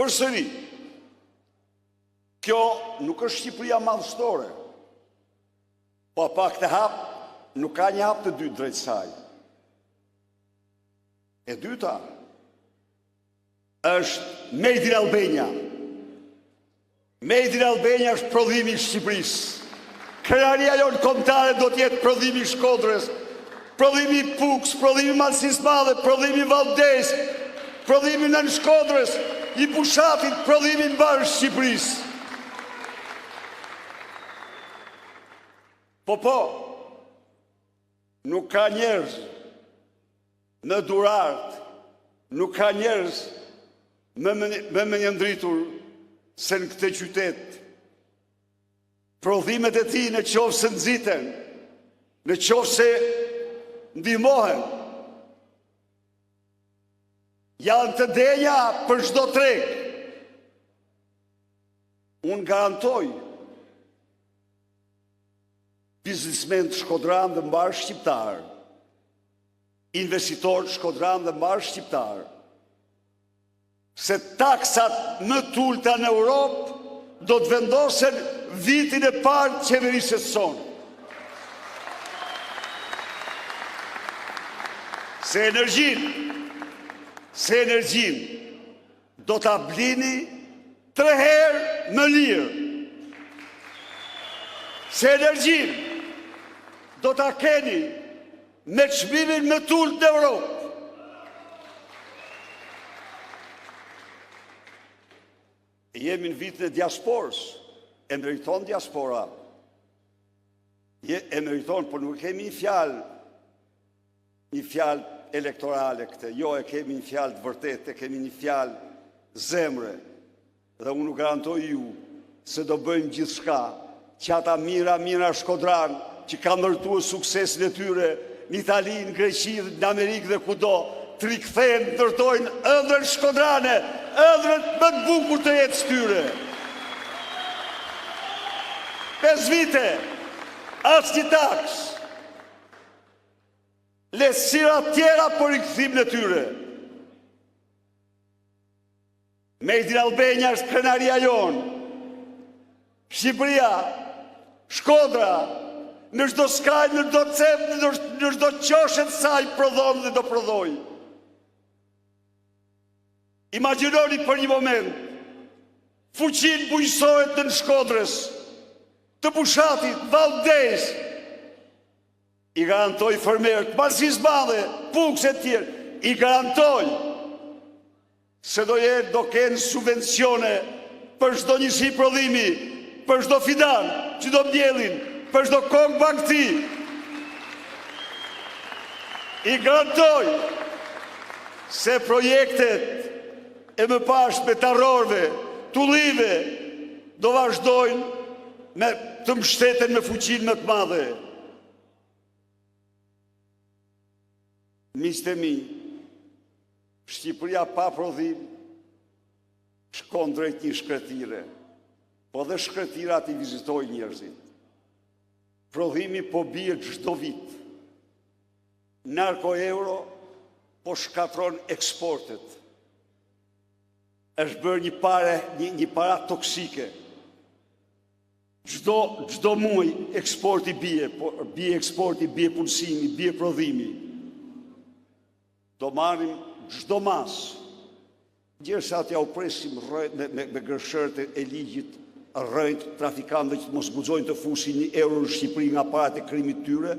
Përsëri, kjo nuk është Shqipëria madhështore, po pa këtë hap, nuk ka një hap të dytë drejt saj. E dyta është Made in Albania. Made in Albania është prodhimi i Shqipërisë. Krenaria jonë kombëtare do t'jetë prodhimi i Shkodrës, prodhimi i Puks, prodhimi i Malësisë Madhe, prodhimi i Vallëdes, prodhimi nën Shkodrës, i Pushatit, prodhimi i mbarë Shqipërisë. Po, nuk ka njerëz në Durart, nuk ka njerëz me menjëndritur se në këtë qytet. Prodhimet e tij në qoftë se nxiten, në qoftë se ndihmohen, janë të denja për çdo treg. Unë garantoj biznismen të shkodran dhe mbar shqiptar, investitor të shkodran dhe mbar shqiptar, se taksat më t'ulta në Europë do të vendosen vitin e parë të qeverisës sonë. Se energjin do t'a blini 3 herë më lirë. Se energjin do t'a keni me çmimin më t'ulët në Europë. Jemi në vitin e diasporës, e meriton diaspora. E meriton, por nuk kemi një fjalë elektorale këtë, jo e kemi një fjalë të vërtetë, e kemi një fjalë zemre. Dhe unë garantoj ju se do bëjmë gjithçka që ata mira shkodran, që kanë ndërtuar suksesin e tyre në Itali, në Greqi, në Amerikë dhe kudo, të rikthehen, ndërtojnë ëndrën shkodrane, ëndrën më të bukur të jetës tyre. 5 vite, asnjë taks, lehtësira tjera për rikthim në tyre. Made in Albania është krenaria jonë. Shqipëria, Shkodra, në çdo skaj, në çdo cep, në çdo qoshet saj prodhon dhe do prodhoj. Imagjinoni për një moment fuqinë bujqësohet të në Shkodrës, të Pushatit, Vallëdes. I garantoj fermerët, Malësisë Madhe, Puks e tjerë, i garantoj se do kenë subvencione për çdo njësi prodhimi, për çdo fidan që do mbjellin, për çdo kong bankti. I garantoj se projektet e më pashme të arrorve, tullive, do vazhdojnë të mbështeten me fuqinë më të madhe. Miqtë e mi, Shqipëria pa prodhim shkon drejt një shkretire, po dhe shkretirat i vizitoj njerëzit. Prodhimi po bie çdo vit. Narko euro po shkatron eksportet. Është bërë një para toksike. Çdo muaj eksporti bie, bie eksporti, bie punësimi, bie prodhimi. Do marrim çdo mas, gjersa t'ja u presim me gërshërët e ligjit, rrëjt trafikantëve që mos guxojnë të fusin 1 euro në Shqipëri nga parat e krimit tyre,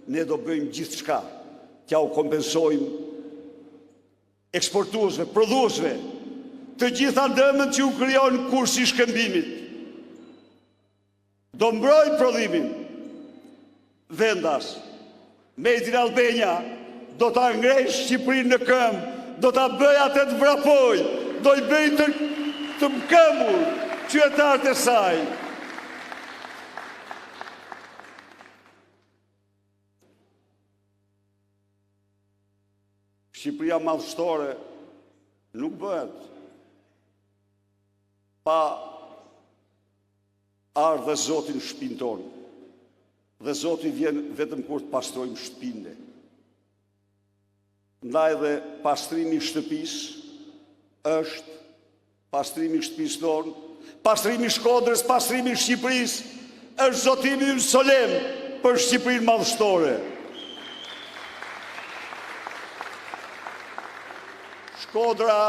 ne do bëjmë gjithçka, t'ja u kompensojmë eksportuesve, prodhuesve, të gjitha dëmën që u krijon kursi shkëmbimit. Do mbrojmë prodhimin. Vendas, Made in Albania, do ta ngrej Shqipërinë në këmbë, do ta bëj atë të vrapoj, do i bëj të mkëmbur qytetarët e saj. Shqipëria madhështore nuk bëhet pa ardhë dhe Zotin shtëpinë tonë. Dhe Zoti vjen vetëm kur të pastrojmë shtëpinë. Ndaj dhe pastrimi i shtëpisë është pastrimi shtëpisë tonë, pastrimi Shkodrës, pastrimi Shqipërisë, është zotimi ynë solem për Shqipërinë madhështore. Shkodra,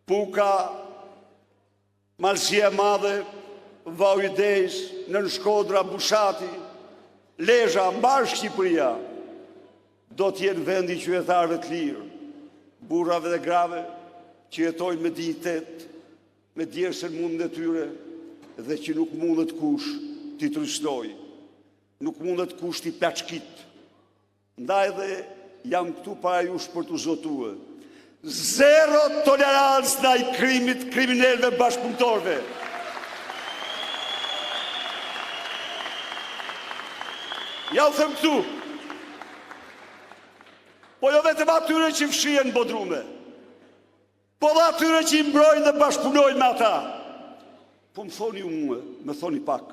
Puka, Malësia e Madhe, Vau i Dejs, Nën Shkodra, Bushati, Lezhë, mbar Shqipëria, do t'jenë vendi qytetarëve të lirë, burrave dhe grave, që jetojnë me dignitet, me djersën mundën e tyre, dhe që nuk mundet kush t'i trysnoj, nuk mundet kush t'i plaçkit. Ndaj dhe jam këtu para jush për t'u zotue. Zero tolerancë ndaj krimit, kriminelve, bashkëpunëtorëve. Ja u them këtu, po jo vetëm atyre që fshien bodrume, po dhe atyre që i mbrojnë dhe bashkëpunojnë me ata. Po më thoni ju mua, më thoni pak,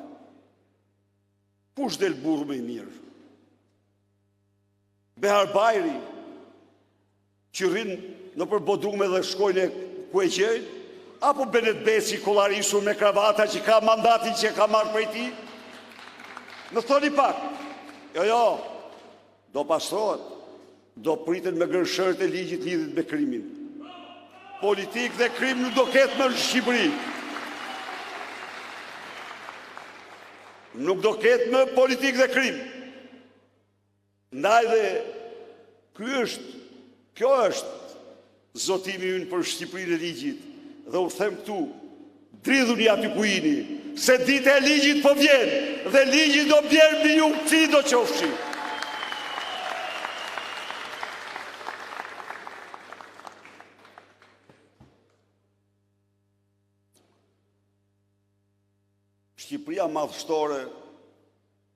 kush del burru më i mirë? Behar Bajri, që rrinë në për bodrume dhe shkojnë ku e gjejnë, apo Benet Beci, kollarisur me kravata që ka mandatin që ka marrë prej ti? Më thoni pak. Jo, do pastrohet, do priten me gërshërët e ligjit lidhit me krimin. Politik dhe krim nuk do ketë më në Shqipëri. Nuk do ketë më politik dhe krim. Ndaj dhe kjo është zotimi ynë për Shqipërinë e ligjit. Dhe u them këtu, dridhuni aty ku jini, se dita e ligjit po vjen, dhe ligjit do bjerë mbi ju cili do qofshi. Shqipëria madhështore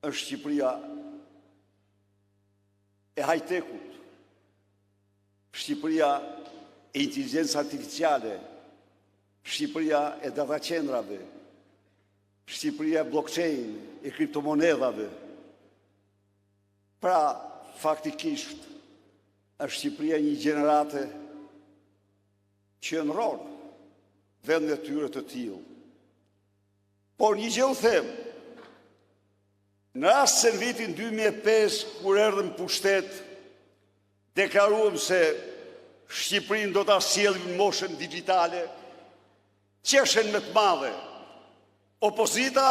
është Shqipëria e high-techut, Shqipëria e inteligjencës artificiale, Shqipëria e data qendrave, Shqipëria e blockchain, e kriptomonedhave. Pra, faktikisht, është Shqipëria një gjenerate që ndron vende të tyre të tillë. Por një gjë u them, në rast se në vitin 2005, kur erdhëm pushtet, deklaruam se Shqipërinë do ta sjellim në moshën digjitale, qeshen me të madhe, opozita,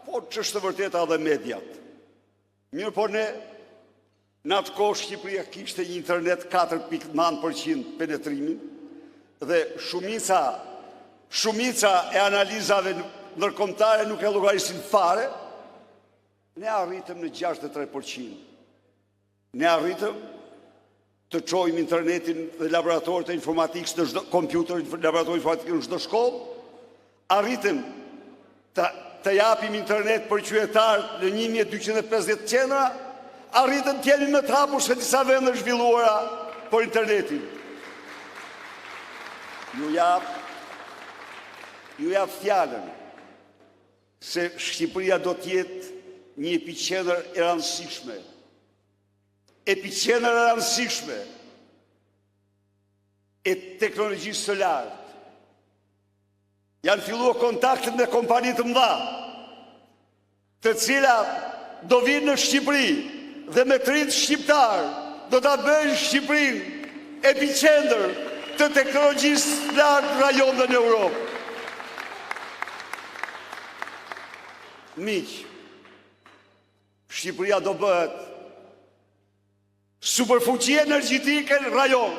po që është të vërteta dhe mediat. Mirë po ne, në atë kohë Shqipëria kishte një internet 4.9% penetrimin, dhe shumica e analizave ndërkombëtare nuk e llogarisin fare, ne arritëm në 63%. Ne arritëm të çojmë internetin dhe laboratorët e informatikës në çdo kompjuter, laboratorët e informatikës në çdo shkollë, arritëm të japim internet për qytetarët në 1250 qendra, arritëm të jemi më të hapur se disa vende zhvilluara për internetin. Ju jap fjalën se Shqipëria do t'jetë një epicentër e rëndësishme. Epicentër e rëndësishme e teknologjisë së lartë. Janë filluar kontaktet me kompani të mëdha, të cilat do vinë në Shqipëri dhe me të rinj shqiptar do ta bëjnë Shqipërinë epicentër të teknologjisë së lartë në rajon dhe në Europë. Miq, Shqipëria do bëhet superfuqi energjetike në rajon.